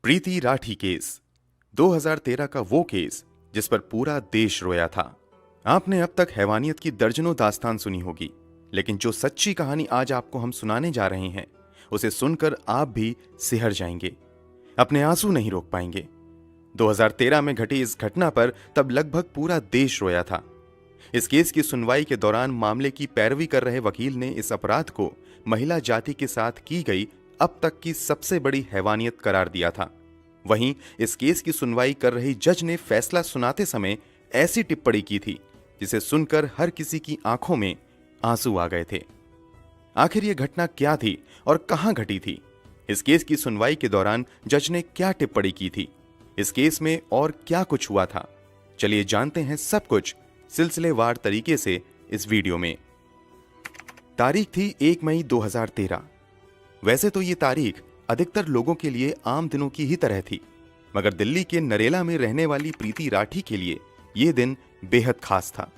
प्रीति Rathi case 2013 का वो case जिस पर पूरा देश रोया था। आपने अब तक हैवानियत की दर्जनों दास्तान सुनी होगी, लेकिन जो सच्ची कहानी आज आपको हम सुनाने जा रहे हैं उसे सुनकर आप भी सिहर जाएंगे, अपने आंसू नहीं रोक पाएंगे। 2013 में घटी इस घटना पर तब लगभग पूरा देश रोया था। इस केस की सुनवाई के दौरान मामले की पैरवी कर रहे वकील ने इस अपराध को महिला जाति के साथ की गई अब तक की सबसे बड़ी हैवानियत करार दिया था। वहीं इस केस की सुनवाई कर रही जज ने फैसला सुनाते समय ऐसी टिप्पणी की थी जिसे सुनकर हर किसी की आंखों में आंसू आ गए थे। आखिर यह घटना क्या थी और कहां घटी थी? इस केस की सुनवाई के दौरान जज ने क्या टिप्पणी की थी? इस केस में और क्या कुछ हुआ था? चलिए जानते हैं सब कुछ सिलसिलेवार तरीके से इस वीडियो में। तारीख थी 1 मई 2013। वैसे तो ये तारीख अधिकतर लोगों के लिए आम दिनों की ही तरह थी, मगर दिल्ली के नरेला में रहने वाली प्रीति राठी के लिए यह दिन बेहद खास था।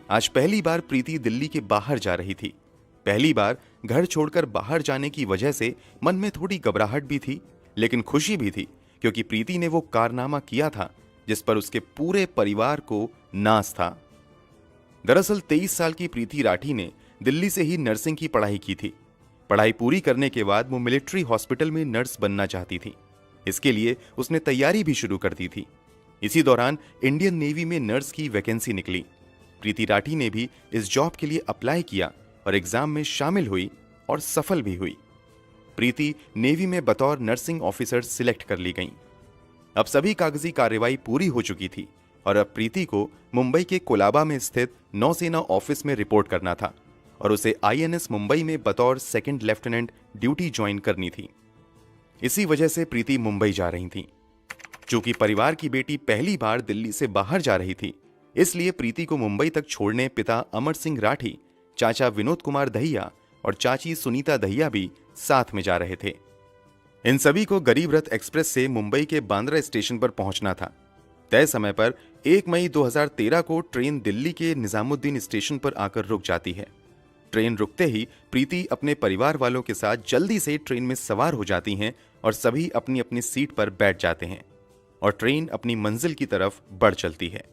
आज पहली बार प्रीति दिल्ली के बाहर जा रही थी। पहली बार घर छोड़कर बाहर जाने की वजह से मन में थोड़ी घबराहट भी थी, लेकिन खुशी भी थी, क्योंकि प्रीति ने वो कारनामा किया था जिस पर उसके पूरे परिवार को नाज था। दरअसल 23 साल की प्रीति राठी ने दिल्ली से ही नर्सिंग की पढ़ाई की थी। पढ़ाई पूरी करने के बाद वो मिलिट्री हॉस्पिटल में नर्स बनना चाहती थी। इसके लिए उसने तैयारी भी शुरू कर दी थी। इसी दौरान इंडियन नेवी में नर्स की वैकेंसी निकली। प्रीति राठी ने भी इस जॉब के लिए अप्लाई किया और एग्जाम में शामिल हुई और सफल भी हुई। प्रीति नेवी में बतौर नर्सिंग ऑफिसर सिलेक्ट कर ली गई। अब सभी कागजी कार्रवाई पूरी हो चुकी थी और अब प्रीति को मुंबई के कोलाबा में स्थित नौसेना ऑफिस में रिपोर्ट करना था और उसे आईएनएस मुंबई में बतौर सेकंड लेफ्टिनेंट ड्यूटी ज्वाइन करनी थी। इसी वजह से प्रीति मुंबई जा रही थी। चूंकि परिवार की बेटी पहली बार दिल्ली से बाहर जा रही थी, इसलिए प्रीति को मुंबई तक छोड़ने पिता अमर सिंह राठी, चाचा विनोद कुमार दहिया और चाची सुनीता दहिया भी साथ में जा रहे थे। इन सभी को गरीब रथ एक्सप्रेस से मुंबई के बांद्रा स्टेशन पर पहुंचना था। तय समय पर 1 मई 2013 को ट्रेन दिल्ली के निजामुद्दीन स्टेशन पर आकर रुक जाती है। ट्रेन रुकते ही प्रीति अपने परिवार वालों के साथ जल्दी से ट्रेन में सवार हो जाती हैं और सभी अपनी अपनी सीट पर बैठ जाते हैं और ट्रेन अपनी मंजिल की तरफ बढ़ चलती है।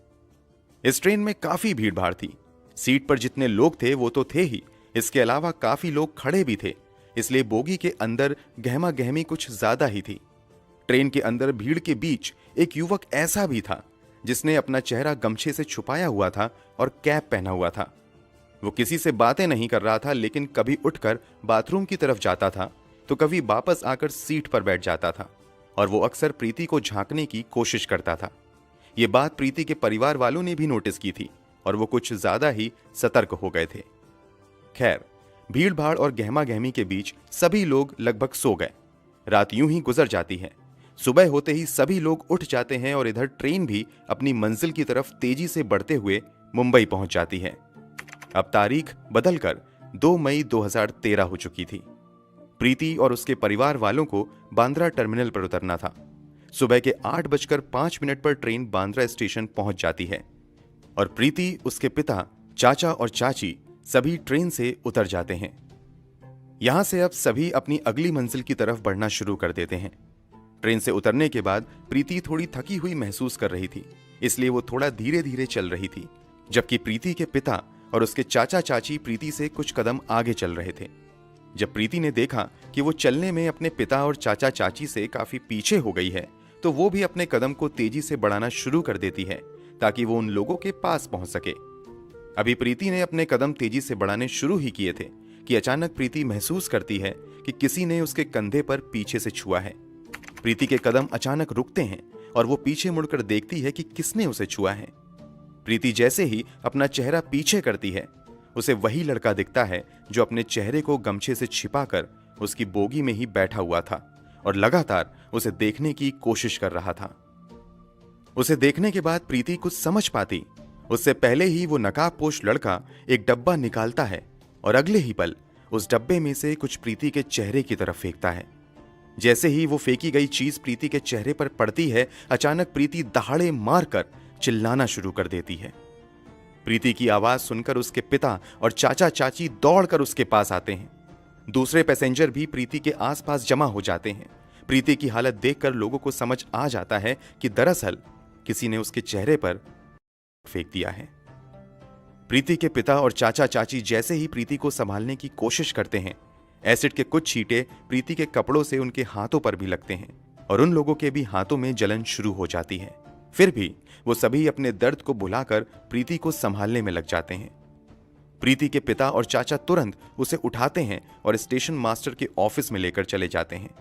इस ट्रेन में काफी भीड़ भाड़ थी। सीट पर जितने लोग थे वो तो थे ही, इसके अलावा काफी लोग खड़े भी थे, इसलिए बोगी के अंदर गहमा गहमी कुछ ज्यादा ही थी। ट्रेन के अंदर भीड़ के बीच एक युवक ऐसा भी था जिसने अपना चेहरा गमछे से छुपाया हुआ था और कैप पहना हुआ था। वो किसी से बातें नहीं कर रहा था, लेकिन कभी उठकर बाथरूम की तरफ जाता था तो कभी वापस आकर सीट पर बैठ जाता था और वो अक्सर प्रीति को झांकने की कोशिश करता था। ये बात प्रीति के परिवार वालों ने भी नोटिस की थी और वो कुछ ज्यादा ही सतर्क हो गए थे। खैर, भीड़ भाड़ और गहमा गहमी के बीच सभी लोग लगभग सो गए। रात यूं ही गुजर जाती है। सुबह होते ही सभी लोग उठ जाते हैं और इधर ट्रेन भी अपनी मंजिल की तरफ तेजी से बढ़ते हुए मुंबई पहुंच जाती है। अब तारीख बदलकर 2 मई 2013 हो चुकी थी। प्रीति और उसके परिवार वालों को बांद्रा टर्मिनल पर उतरना था। सुबह के 8:05 पर ट्रेन बांद्रा स्टेशन पहुंच जाती है और प्रीति, उसके पिता, चाचा और चाची सभी ट्रेन से उतर जाते हैं। यहां से अब सभी अपनी अगली मंजिल की तरफ बढ़ना शुरू कर देते हैं। ट्रेन से उतरने के बाद प्रीति थोड़ी थकी हुई महसूस कर रही थी, इसलिए वो थोड़ा धीरे धीरे चल रही थी, जबकि प्रीति के पिता और उसके चाचा चाची प्रीति से कुछ कदम आगे चल रहे थे। जब प्रीति ने देखा कि वो चलने में अपने पिता और चाचा चाची से काफी पीछे हो गई है, तो वो भी अपने कदम को तेजी से बढ़ाना शुरू कर देती है ताकि वो उन लोगों के पास पहुंच सके। अभी प्रीति ने अपने कदम तेजी से बढ़ाने शुरू ही किए थे कि अचानक प्रीति महसूस करती है कि किसी ने उसके कंधे पर पीछे से छुआ है। प्रीति के कदम अचानक रुकते हैं और वो पीछे मुड़कर देखती है कि किसने उसे छुआ है। प्रीति जैसे ही अपना चेहरा पीछे करती है, उसे वही लड़का दिखता है जो अपने चेहरे को गमछे से छिपाकर उसकी बोगी में ही बैठा हुआ था और लगातार उसे देखने की कोशिश कर रहा था। उसे देखने के बाद प्रीति कुछ समझ पाती उससे पहले ही वो नकाबपोश लड़का एक डब्बा निकालता है और अगले ही पल उस डब्बे में से कुछ प्रीति के चेहरे की तरफ फेंकता है। जैसे ही वो फेंकी गई चीज प्रीति के चेहरे पर पड़ती है, अचानक प्रीति दहाड़े मारकर चिल्लाना शुरू कर देती है। प्रीति की आवाज सुनकर उसके पिता और चाचा चाची दौड़कर उसके पास आते हैं। दूसरे पैसेंजर भी प्रीति के आसपास जमा हो जाते हैं, प्रीति की हालत देखकर लोगों को समझ आ जाता है कि दरअसल किसी ने उसके चेहरे पर फेंक दिया है। प्रीति के पिता और चाचा चाची जैसे ही प्रीति को संभालने की कोशिश करते हैं, एसिड के कुछ छींटे प्रीति के कपड़ों से उनके हाथों पर भी लगते हैं और उन लोगों के भी हाथों में जलन शुरू हो जाती है। फिर भी वो सभी अपने दर्द को भुलाकर प्रीति को संभालने में लग जाते हैं। प्रीति के पिता और चाचा तुरंत उसे उठाते हैं और स्टेशन मास्टर के ऑफिस में लेकर चले जाते हैं।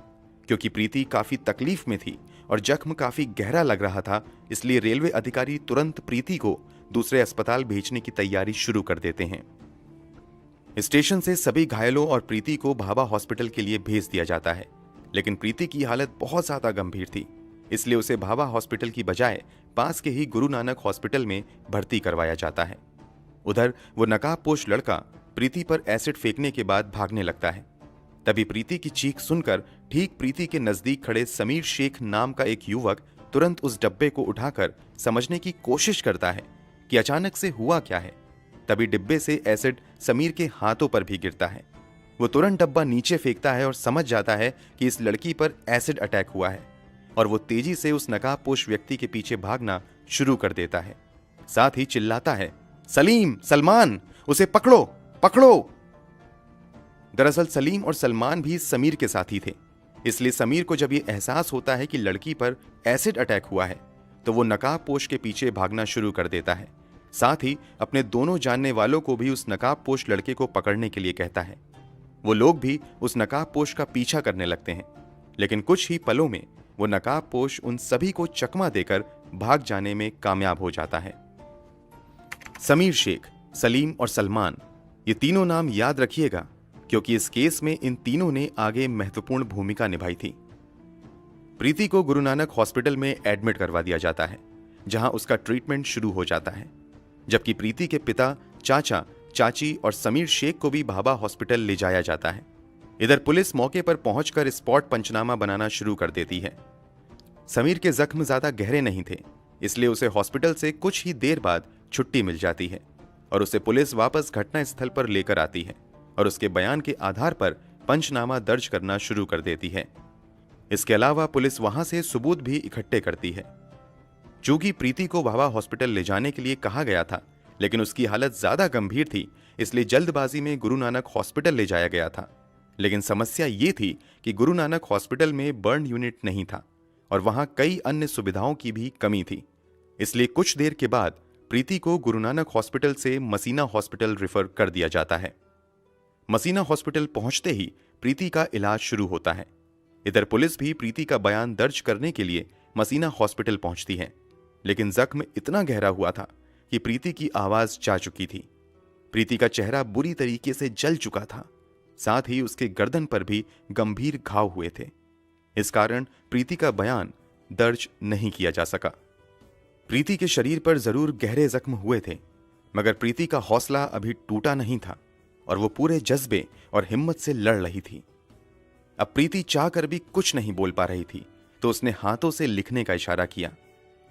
क्योंकि प्रीति काफी तकलीफ में थी और जख्म काफी गहरा लग रहा था, इसलिए रेलवे अधिकारी तुरंत प्रीति को दूसरे अस्पताल भेजने की तैयारी शुरू कर देते हैं। स्टेशन से सभी घायलों और प्रीति को भाभा हॉस्पिटल के लिए भेज दिया जाता है, लेकिन प्रीति की हालत बहुत ज्यादा गंभीर थी, इसलिए उसे भाभा हॉस्पिटल की बजाय पास के ही गुरु नानक हॉस्पिटल में भर्ती करवाया जाता है। उधर वो नकाबपोश लड़का प्रीति पर एसिड फेंकने के बाद भागने लगता है। तभी प्रीति की चीख सुनकर ठीक प्रीति के नजदीक खड़े समीर शेख नाम का एक युवक तुरंत उस डब्बे को उठाकर समझने की कोशिश करता है कि अचानक से हुआ क्या है। तभी डिब्बे से एसिड समीर के हाथों पर भी गिरता है। वो तुरंत डब्बा नीचे फेंकता है और समझ जाता है कि इस लड़की पर एसिड अटैक हुआ है और वो तेजी से उस नकाबपोश व्यक्ति के पीछे भागना शुरू कर देता है। साथ ही चिल्लाता है, सलीम, सलमान, उसे पकड़ो, पकड़ो। दरअसल सलीम और सलमान भी समीर के साथी थे, इसलिए समीर को जब ये एहसास होता है कि लड़की पर एसिड अटैक हुआ है तो वो नकाबपोश के पीछे भागना शुरू कर देता है। साथ ही अपने दोनों जानने वालों को भी उस नकाबपोश लड़के को पकड़ने के लिए कहता है। वो लोग भी उस नकाबपोश का पीछा करने लगते हैं, लेकिन कुछ ही पलों में वो नकाबपोश उन सभी को चकमा देकर भाग जाने में कामयाब हो जाता है। समीर शेख, सलीम और सलमान, ये तीनों नाम याद रखिएगा क्योंकि इस केस में इन तीनों ने आगे महत्वपूर्ण भूमिका निभाई थी। प्रीति को गुरु नानक हॉस्पिटल में एडमिट करवा दिया जाता है, जहां उसका ट्रीटमेंट शुरू हो जाता है, जबकि प्रीति के पिता, चाचा, चाची और समीर शेख को भी भाभा हॉस्पिटल ले जाया जाता है। इधर पुलिस मौके पर पहुंचकर स्पॉट पंचनामा बनाना शुरू कर देती है। समीर के जख्म ज्यादा गहरे नहीं थे, इसलिए उसे हॉस्पिटल से कुछ ही देर बाद छुट्टी मिल जाती है और उसे पुलिस वापस घटना स्थल पर लेकर आती है और उसके बयान के आधार पर पंचनामा दर्ज करना शुरू कर देती है। इसके अलावा पुलिस वहां से सबूत भी इकट्ठे करती है। चूंकि प्रीति को भाभा हॉस्पिटल ले जाने के लिए कहा गया था, लेकिन उसकी हालत ज्यादा गंभीर थी, इसलिए जल्दबाजी में गुरु नानक हॉस्पिटल ले जाया गया था। लेकिन समस्या ये थी कि गुरु नानक हॉस्पिटल में बर्न यूनिट नहीं था और वहां कई अन्य सुविधाओं की भी कमी थी, इसलिए कुछ देर के बाद प्रीति को गुरु नानक हॉस्पिटल से मसीना हॉस्पिटल रेफर कर दिया जाता है। मसीना हॉस्पिटल पहुंचते ही प्रीति का इलाज शुरू होता है। इधर पुलिस भी प्रीति का बयान दर्ज करने के लिए मसीना हॉस्पिटल पहुंचती है, लेकिन जख्म इतना गहरा हुआ था कि प्रीति की आवाज जा चुकी थी। प्रीति का चेहरा बुरी तरीके से जल चुका था, साथ ही उसके गर्दन पर भी गंभीर घाव हुए थे। इस कारण प्रीति का बयान दर्ज नहीं किया जा सका। प्रीति के शरीर पर जरूर गहरे जख्म हुए थे, मगर प्रीति का हौसला अभी टूटा नहीं था और वो पूरे जज्बे और हिम्मत से लड़ रही थी। अब प्रीति चाहकर भी कुछ नहीं बोल पा रही थी, तो उसने हाथों से लिखने का इशारा किया।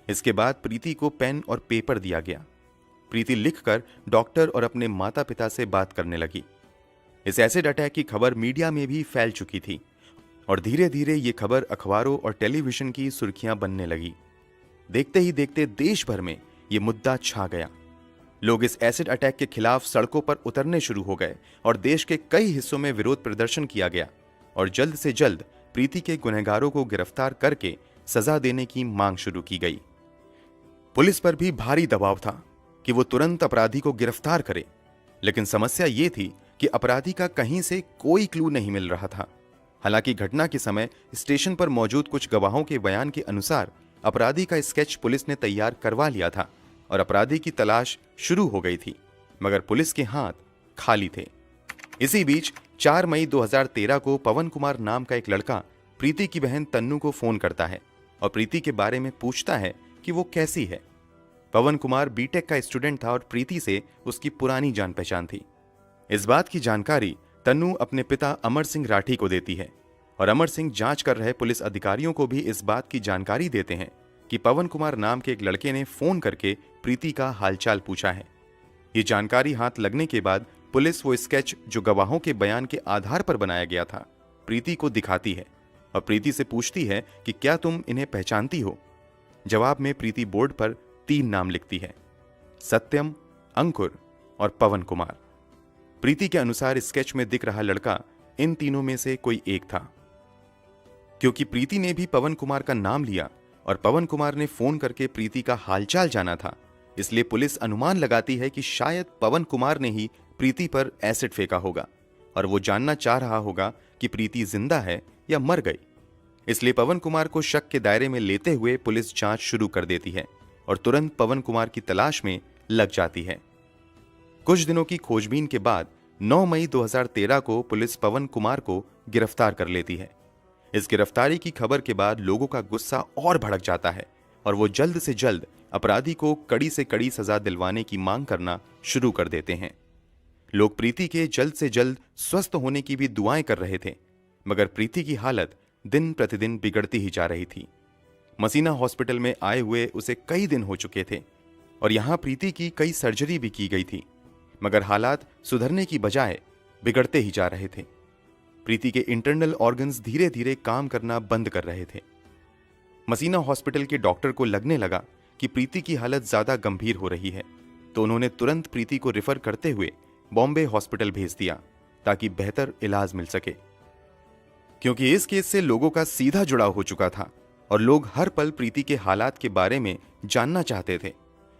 इसके बाद प्रीति को पेन और पेपर दिया गया। प्रीति लिखकर डॉक्टर और अपने माता पिता से बात करने लगी। इस एसिड अटैक की खबर मीडिया में भी फैल चुकी थी और धीरे धीरे ये खबर अखबारों और टेलीविजन की सुर्खियां बनने लगी। देखते ही देखते देश भर में ये मुद्दा छा गया। लोग इस एसिड अटैक के खिलाफ सड़कों पर उतरने शुरू हो गए और देश के कई हिस्सों में विरोध प्रदर्शन किया गया और जल्द से जल्द प्रीति के गुनहगारों को गिरफ्तार करके सजा देने की मांग शुरू की गई। पुलिस पर भी भारी दबाव था कि वो तुरंत अपराधी को गिरफ्तार करे, लेकिन समस्या ये थी कि अपराधी का कहीं से कोई क्लू नहीं मिल रहा था। हालांकि घटना के समय स्टेशन पर मौजूद कुछ गवाहों के बयान के अनुसार अपराधी का स्केच पुलिस ने तैयार करवा लिया था और अपराधी की तलाश शुरू हो गई थी, मगर पुलिस के हाथ खाली थे। इसी बीच 4 मई 2013 को पवन कुमार नाम का एक लड़का प्रीति की बहन तन्नू को फोन करता है और प्रीति के बारे में पूछता है कि वो कैसी है। पवन कुमार बीटेक का स्टूडेंट था और प्रीति से उसकी पुरानी जान पहचान थी। इस बात की जानकारी तन्नू अपने पिता अमर सिंह राठी को देती है और अमर सिंह जांच कर रहे पुलिस अधिकारियों को भी इस बात की जानकारी देते हैं कि पवन कुमार नाम के एक लड़के ने फोन करके प्रीति का हालचाल पूछा है। ये जानकारी हाथ लगने के बाद पुलिस वो स्केच जो गवाहों के बयान के आधार पर बनाया गया था प्रीति को दिखाती है और प्रीति से पूछती है कि क्या तुम इन्हें पहचानती हो। जवाब में प्रीति बोर्ड पर 3 नाम लिखती है, सत्यम, अंकुर और पवन कुमार। प्रीति के अनुसार स्केच में दिख रहा लड़का इन तीनों में से कोई एक था। क्योंकि प्रीति ने भी पवन कुमार का नाम लिया और पवन कुमार ने फोन करके प्रीति का हालचाल जाना था, इसलिए पुलिस अनुमान लगाती है कि शायद पवन कुमार ने ही प्रीति पर एसिड फेंका होगा और वो जानना चाह रहा होगा कि प्रीति जिंदा है या मर गई। इसलिए पवन कुमार को शक के दायरे में लेते हुए पुलिस जांच शुरू कर देती है और तुरंत पवन कुमार की तलाश में लग जाती है। कुछ दिनों की खोजबीन के बाद 9 मई 2013 को पुलिस पवन कुमार को गिरफ्तार कर लेती है। इस गिरफ्तारी की खबर के बाद लोगों का गुस्सा और भड़क जाता है और वो जल्द से जल्द अपराधी को कड़ी से कड़ी सजा दिलवाने की मांग करना शुरू कर देते हैं। लोग प्रीति के जल्द से जल्द स्वस्थ होने की भी दुआएं कर रहे थे, मगर प्रीति की हालत दिन प्रतिदिन बिगड़ती ही जा रही थी। मसीना हॉस्पिटल में आए हुए उसे कई दिन हो चुके थे और यहां प्रीति की कई सर्जरी भी की गई थी, मगर हालात सुधरने की बजाय बिगड़ते ही जा रहे थे। प्रीति के इंटरनल ऑर्गन्स धीरे धीरे काम करना बंद कर रहे थे। मसीना हॉस्पिटल के डॉक्टर को लगने लगा कि प्रीति की हालत ज्यादा गंभीर हो रही है, तो उन्होंने तुरंत प्रीति को रेफर करते हुए बॉम्बे हॉस्पिटल भेज दिया ताकि बेहतर इलाज मिल सके। क्योंकि इस केस से लोगों का सीधा जुड़ाव हो चुका था और लोग हर पल प्रीति के हालात के बारे में जानना चाहते थे,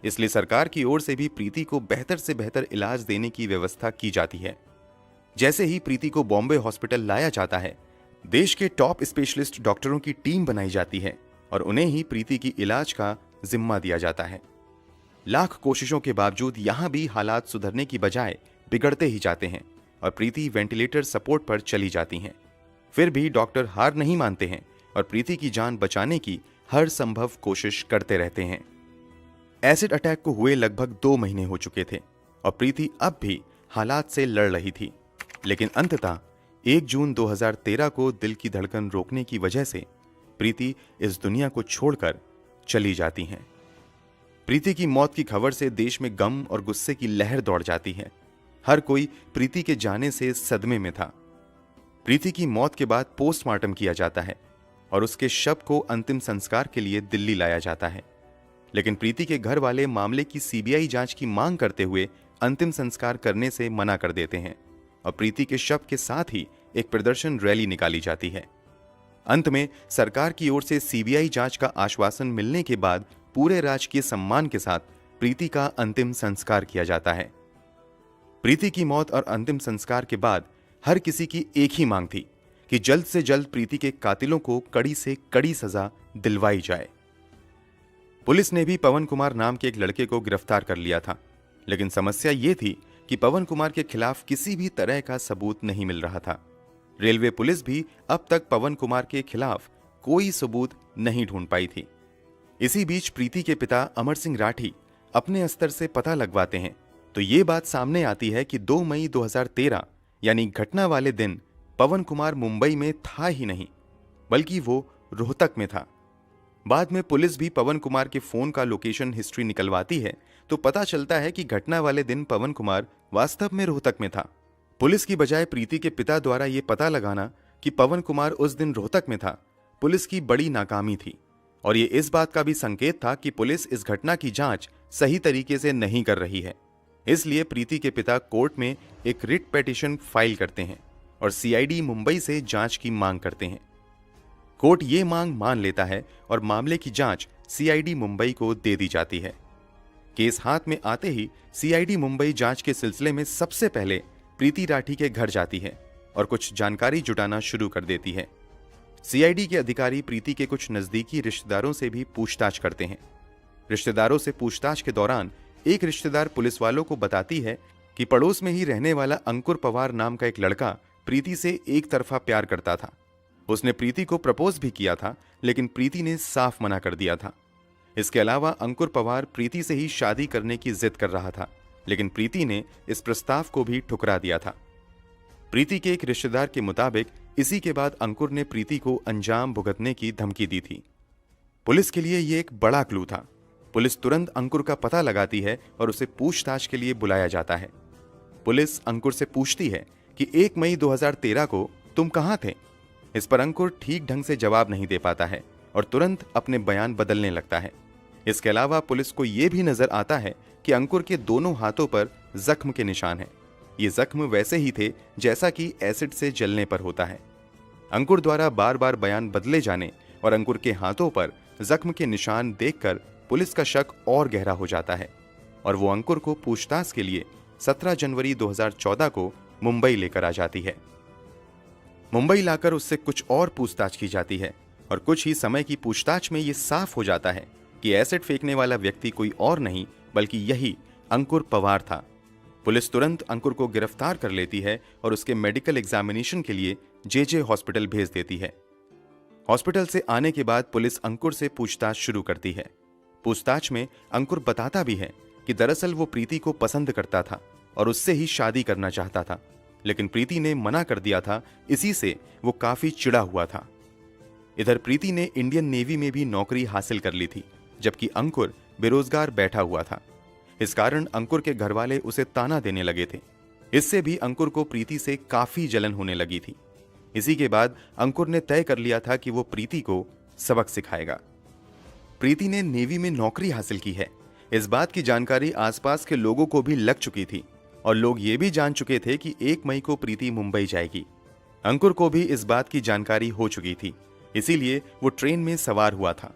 इसलिए सरकार की ओर से भी प्रीति को बेहतर से बेहतर इलाज देने की व्यवस्था की जाती है। जैसे ही प्रीति को बॉम्बे हॉस्पिटल लाया जाता है, देश के टॉप स्पेशलिस्ट डॉक्टरों की टीम बनाई जाती है और उन्हें ही प्रीति की इलाज का जिम्मा दिया जाता है। लाख कोशिशों के बावजूद यहां भी हालात सुधरने की बजाय बिगड़ते ही जाते हैं और प्रीति वेंटिलेटर सपोर्ट पर चली जाती हैं। फिर भी डॉक्टर हार नहीं मानते हैं और प्रीति की जान बचाने की हर संभव कोशिश करते रहते हैं। एसिड अटैक को हुए लगभग 2 महीने हो चुके थे और प्रीति अब भी हालात से लड़ रही थी, लेकिन अंततः 1 जून 2013 को दिल की धड़कन रोकने की वजह से प्रीति इस दुनिया को छोड़कर चली जाती हैं। प्रीति की मौत की खबर से देश में गम और गुस्से की लहर दौड़ जाती है। हर कोई प्रीति के जाने से सदमे में था। प्रीति की मौत के बाद पोस्टमार्टम किया जाता है और उसके शव को अंतिम संस्कार के लिए दिल्ली लाया जाता है, लेकिन प्रीति के घर वाले मामले की सीबीआई जांच की मांग करते हुए अंतिम संस्कार करने से मना कर देते हैं और प्रीति के शव के साथ ही एक प्रदर्शन रैली निकाली जाती है। अंत में सरकार की ओर से सीबीआई जांच का आश्वासन मिलने के बाद पूरे राजकीय सम्मान के साथ प्रीति का अंतिम संस्कार किया जाता है। प्रीति की मौत और अंतिम संस्कार के बाद हर किसी की एक ही मांग थी कि जल्द से जल्द प्रीति के कातिलों को कड़ी से कड़ी सजा दिलवाई जाए। पुलिस ने भी पवन कुमार नाम के एक लड़के को गिरफ्तार कर लिया था, लेकिन समस्या ये थी कि पवन कुमार के खिलाफ किसी भी तरह का सबूत नहीं मिल रहा था। रेलवे पुलिस भी अब तक पवन कुमार के खिलाफ कोई सबूत नहीं ढूंढ पाई थी। इसी बीच प्रीति के पिता अमर सिंह राठी अपने स्तर से पता लगवाते हैं तो ये बात सामने आती है कि 2 मई 2013 यानी घटना वाले दिन पवन कुमार मुंबई में था ही नहीं, बल्कि वो रोहतक में था। बाद में पुलिस भी पवन कुमार के फोन का लोकेशन हिस्ट्री निकलवाती है तो पता चलता है कि घटना वाले दिन पवन कुमार वास्तव में रोहतक में था। पुलिस की बजाय प्रीति के पिता द्वारा यह पता लगाना कि पवन कुमार उस दिन रोहतक में था, पुलिस की बड़ी नाकामी थी और ये इस बात का भी संकेत था कि पुलिस इस घटना की जांच सही तरीके से नहीं कर रही है। इसलिए प्रीति के पिता कोर्ट में एक रिट पिटीशन फाइल करते हैं और सीआईडी मुंबई से जांच की मांग करते हैं। कोर्ट ये मांग मान लेता है और मामले की जांच सीआईडी मुंबई को दे दी जाती है। केस हाथ में आते ही सीआईडी मुंबई जांच के सिलसिले में सबसे पहले प्रीति राठी के घर जाती है और कुछ जानकारी जुटाना शुरू कर देती है। सीआईडी के अधिकारी प्रीति के कुछ नजदीकी रिश्तेदारों से भी पूछताछ करते हैं। रिश्तेदारों से पूछताछ के दौरान एक रिश्तेदार पुलिस वालों को बताती है कि पड़ोस में ही रहने वाला अंकुर पवार नाम का एक लड़का प्रीति से एक तरफा प्यार करता था। उसने प्रीति को प्रपोज भी किया था, लेकिन प्रीति ने साफ मना कर दिया था। इसके अलावा अंकुर पवार प्रीति से ही शादी करने की जिद कर रहा था, लेकिन प्रीति ने इस प्रस्ताव को भी ठुकरा दिया था। प्रीति के एक रिश्तेदार के मुताबिक इसी के बाद अंकुर ने प्रीति को अंजाम भुगतने की धमकी दी थी। पुलिस के लिए यह एक बड़ा क्लू था। पुलिस तुरंत अंकुर का पता लगाती है और उसे पूछताछ के लिए बुलाया जाता है। पुलिस अंकुर से पूछती है कि 1 मई 2013 को तुम कहां थे? इस पर अंकुर ठीक ढंग से जवाब नहीं दे पाता है और तुरंत अपने बयान बदलने लगता है। इसके अलावा पुलिस को यह भी नजर आता है कि अंकुर के दोनों हाथों पर जख्म के निशान हैं। ये जख्म वैसे ही थे जैसा कि एसिड से जलने पर होता है। अंकुर द्वारा बार बार बयान बदले जाने और अंकुर के हाथों पर जख्म के निशान देखकर पुलिस का शक और गहरा हो जाता है और वो अंकुर को पूछताछ के लिए 17 जनवरी 2014 को मुंबई लेकर आ जाती है। मुंबई लाकर उससे कुछ और पूछताछ की जाती है और कुछ ही समय की पूछताछ में ये साफ हो जाता है कि एसिड फेंकने वाला व्यक्ति कोई और नहीं बल्कि यही अंकुर पवार था। पुलिस तुरंत अंकुर को गिरफ्तार कर लेती है और उसके मेडिकल एग्जामिनेशन के लिए जेजे हॉस्पिटल भेज देती है। हॉस्पिटल से आने के बाद पुलिस अंकुर से पूछताछ शुरू करती है। पूछताछ में अंकुर बताता भी है कि दरअसल वो प्रीति को पसंद करता था और उससे ही शादी करना चाहता था, लेकिन प्रीति ने मना कर दिया था। इसी से वो काफी चिढ़ा हुआ था। इधर प्रीति ने इंडियन नेवी में भी नौकरी हासिल कर ली थी, जबकि अंकुर बेरोजगार बैठा हुआ था। इस कारण अंकुर के घरवाले उसे ताना देने लगे थे। इससे भी अंकुर को प्रीति से काफी जलन होने लगी थी। इसी के बाद अंकुर ने तय कर लिया था कि वो प्रीति को सबक सिखाएगा। प्रीति ने नेवी में नौकरी हासिल की है, इस बात की जानकारी आसपास के लोगों को भी लग चुकी थी और लोग ये भी जान चुके थे कि 1 मई को प्रीति मुंबई जाएगी। अंकुर को भी इस बात की जानकारी हो चुकी थी, इसीलिए वो ट्रेन में सवार हुआ था।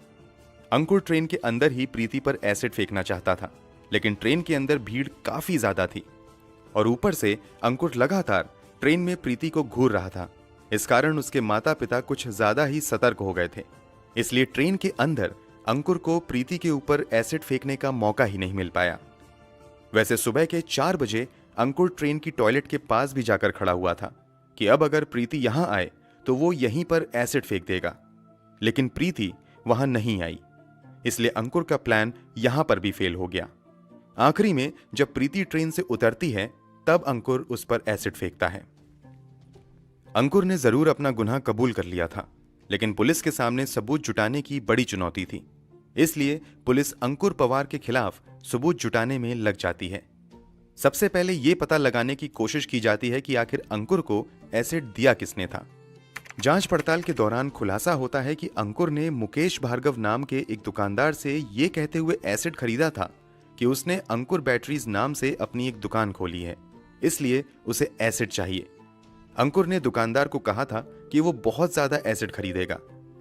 अंकुर ट्रेन के अंदर ही प्रीति पर एसिड फेंकना चाहता था, लेकिन ट्रेन के अंदर भीड़ काफी ज्यादा थी और ऊपर से अंकुर लगातार ट्रेन में प्रीति को घूर रहा था। इस कारण उसके माता पिता कुछ ज्यादा ही सतर्क हो गए थे। इसलिए ट्रेन के अंदर अंकुर को प्रीति के ऊपर एसिड फेंकने का मौका ही नहीं मिल पाया। वैसे सुबह के 4 बजे अंकुर ट्रेन की टॉयलेट के पास भी जाकर खड़ा हुआ था कि अब अगर प्रीति यहां आए तो वो यहीं पर एसिड फेंक देगा, लेकिन प्रीति वहां नहीं आई। इसलिए अंकुर का प्लान यहां पर भी फेल हो गया। आखिरी में जब प्रीति ट्रेन से उतरती है तब अंकुर उस पर एसिड फेंकता है। अंकुर ने जरूर अपना गुनाह कबूल कर लिया था, लेकिन पुलिस के सामने सबूत जुटाने की बड़ी चुनौती थी। इसलिए पुलिस अंकुर पवार के खिलाफ सबूत जुटाने में लग जाती है। सबसे पहले यह पता लगाने की कोशिश की जाती है कि आखिर अंकुर को एसिड दिया किसने था। जांच पड़ताल के दौरान खुलासा होता है कि अंकुर ने मुकेश भार्गव नाम के एक दुकानदार से यह कहते हुए एसिड खरीदा था कि उसने अंकुर बैटरीज नाम से अपनी एक दुकान खोली है, इसलिए उसे एसिड चाहिए। अंकुर ने दुकानदार को कहा था कि वो बहुत ज्यादा एसिड खरीदेगा,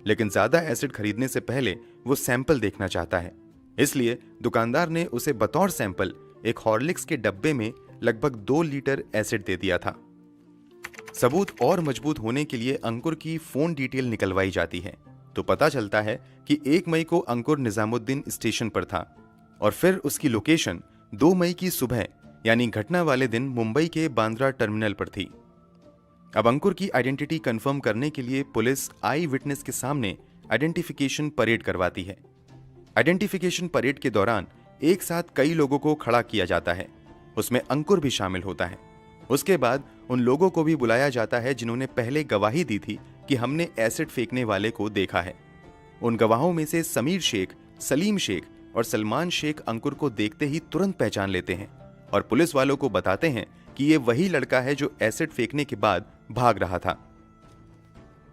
लेकिन ज्यादा एसिड खरीदने से पहले वो सैंपल देखना चाहता है। इसलिए दुकानदार ने उसे बतौर सैंपल एक हॉर्लिक्स के डब्बे में लगभग 2 लीटर एसिड दे दिया था। सबूत और मजबूत होने के लिए अंकुर की फोन डिटेल निकलवाई जाती है, तो पता चलता है कि 1 मई को अंकुर निजामुद्दीन स्टेशन पर था और फिर उसकी लोकेशन 2 मई की सुबह यानी घटना वाले दिन मुंबई के बांद्रा टर्मिनल पर थी। अब अंकुर की आइडेंटिटी कंफर्म करने के लिए पुलिस आई विटनेस के सामने आइडेंटिफिकेशन परेड करवाती है। आइडेंटिफिकेशन परेड के दौरान एक साथ कई लोगों को खड़ा किया जाता है, उसमें अंकुर भी शामिल होता है। उसके बाद उन लोगों को भी बुलाया जाता है जिन्होंने पहले गवाही दी थी कि हमने एसिड फेंकने वाले को देखा है। उन गवाहों में से समीर शेख, सलीम शेख और सलमान शेख अंकुर को देखते ही तुरंत पहचान लेते हैं और पुलिस वालों को बताते हैं कि ये वही लड़का है जो एसिड फेंकने के बाद भाग रहा था।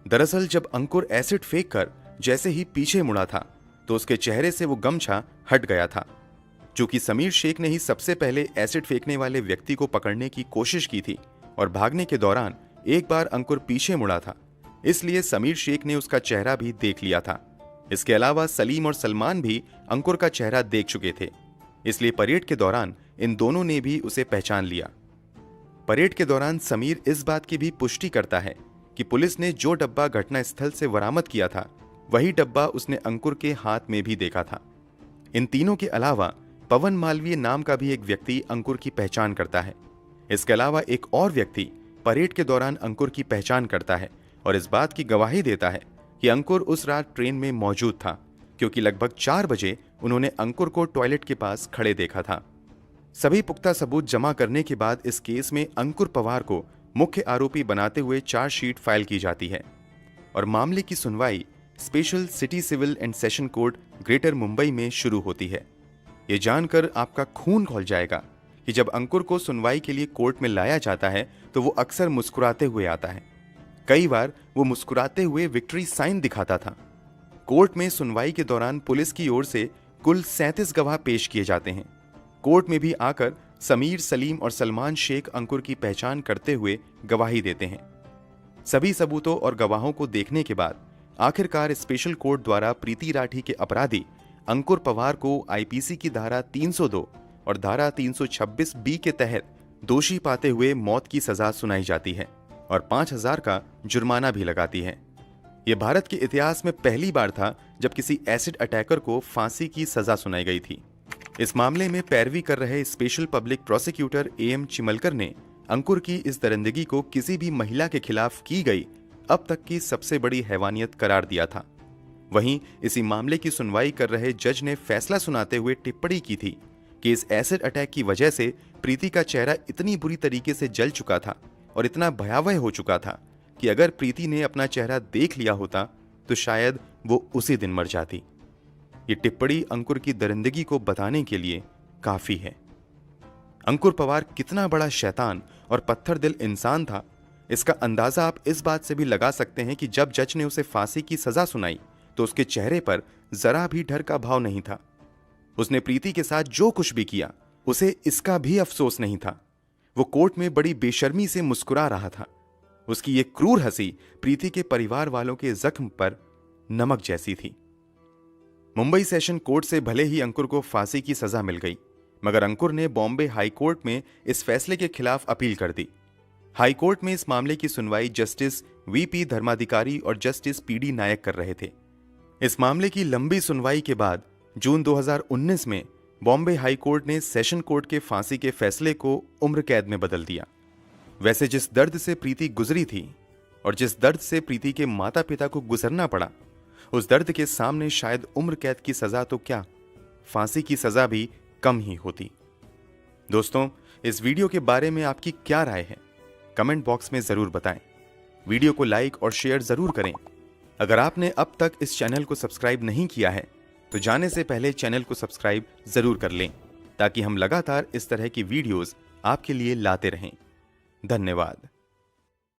दरअसल जब अंकुर एसिड फेंक कर जैसे ही पीछे मुड़ा था तो उसके चेहरे से वो गमछा हट गया था। चूंकि समीर शेख ने ही सबसे पहले एसिड फेंकने वाले व्यक्ति को पकड़ने की कोशिश की थी और भागने के दौरान एक बार अंकुर पीछे मुड़ा था, इसलिए समीर शेख ने उसका चेहरा भी देख लिया था। इसके अलावा सलीम और सलमान भी अंकुर का चेहरा देख चुके थे, इसलिए परेड के दौरान इन दोनों ने भी उसे पहचान लिया। परेड के दौरान समीर इस बात की भी पुष्टि करता है कि पुलिस ने जो डब्बा घटना स्थल से बरामद किया था वही डब्बा उसने अंकुर के हाथ में भी देखा था। इन तीनों के अलावा पवन मालवीय नाम का भी एक व्यक्ति अंकुर की पहचान करता है। इसके अलावा एक और व्यक्ति परेड के दौरान अंकुर की पहचान करता है और इस बात की गवाही देता है कि अंकुर उस रात ट्रेन में मौजूद था, क्योंकि लगभग 4 बजे उन्होंने अंकुर को टॉयलेट के पास खड़े देखा था। सभी पुख्ता सबूत जमा करने के बाद इस केस में अंकुर पवार को मुख्य आरोपी बनाते हुए चार्जशीट फाइल की जाती है और मामले की सुनवाई Special City Civil and Session Court Greater Mumbai में शुरू होती है। ये जानकर आपका खून खौल जाएगा कि जब अंकुर को सुनवाई के लिए कोर्ट में लाया जाता है तो वो अक्सर मुस्कुराते हुए आता है। कई बार वो मुस्कुराते हुए विक्ट्री साइन दिखाता था। कोर्ट में सुनवाई के दौरान पुलिस की ओर से कुल 37 गवाह पेश किए जाते हैं। कोर्ट में भी आकर समीर, सलीम और सलमान शेख अंकुर की पहचान करते हुए गवाही देते हैं। सभी सबूतों और गवाहों को देखने के बाद आखिरकार स्पेशल कोर्ट द्वारा प्रीति राठी के अपराधी अंकुर पवार को आईपीसी की धारा 302 और धारा 326 बी के तहत दोषी पाते हुए मौत की सजा सुनाई जाती है और 5,000 का जुर्माना भी लगाती है। यह भारत के इतिहास में पहली बार था जब किसी एसिड अटैकर को फांसी की सजा सुनाई गई थी। इस मामले में पैरवी कर रहे स्पेशल पब्लिक प्रोसिक्यूटर एएम चिमलकर ने अंकुर की इस दरिंदगी को किसी भी महिला के खिलाफ की गई अब तक की सबसे बड़ी हैवानियत करार दिया था। वहीं इसी मामले की सुनवाई कर रहे जज ने फैसला सुनाते हुए टिप्पणी की थी कि इस एसिड अटैक की वजह से प्रीति का चेहरा इतनी बुरी तरीके से जल चुका था और इतना भयावह हो चुका था कि अगर प्रीति ने अपना चेहरा देख लिया होता तो शायद वो उसी दिन मर जाती। ये टिप्पणी अंकुर की दरिंदगी को बताने के लिए काफी है। अंकुर पवार कितना बड़ा शैतान और पत्थर दिल इंसान था, इसका अंदाजा आप इस बात से भी लगा सकते हैं कि जब जज ने उसे फांसी की सजा सुनाई तो उसके चेहरे पर जरा भी डर का भाव नहीं था। उसने प्रीति के साथ जो कुछ भी किया उसे इसका भी अफसोस नहीं था। वो कोर्ट में बड़ी बेशर्मी से मुस्कुरा रहा था। उसकी ये क्रूर हंसी प्रीति के परिवार वालों के जख्म पर नमक जैसी थी। मुंबई सेशन कोर्ट से भले ही अंकुर को फांसी की सजा मिल गई, मगर अंकुर ने बॉम्बे हाई कोर्ट में इस फैसले के खिलाफ अपील कर दी। हाई कोर्ट में इस मामले की सुनवाई जस्टिस वीपी धर्माधिकारी और जस्टिस पीडी नायक कर रहे थे। इस मामले की लंबी सुनवाई के बाद जून 2019 में बॉम्बे हाई कोर्ट ने सेशन कोर्ट के फांसी के फैसले को उम्र कैद में बदल दिया। वैसे जिस दर्द से प्रीति गुजरी थी और जिस दर्द से प्रीति के माता पिता को गुजरना पड़ा, उस दर्द के सामने शायद उम्र कैद की सजा तो क्या, फांसी की सजा भी कम ही होती। दोस्तों, इस वीडियो के बारे में आपकी क्या राय है? कमेंट बॉक्स में जरूर बताएं। वीडियो को लाइक और शेयर जरूर करें। अगर आपने अब तक इस चैनल को सब्सक्राइब नहीं किया है तो जाने से पहले चैनल को सब्सक्राइब जरूर कर लें ताकि हम लगातार इस तरह की वीडियोस आपके लिए लाते रहें। धन्यवाद।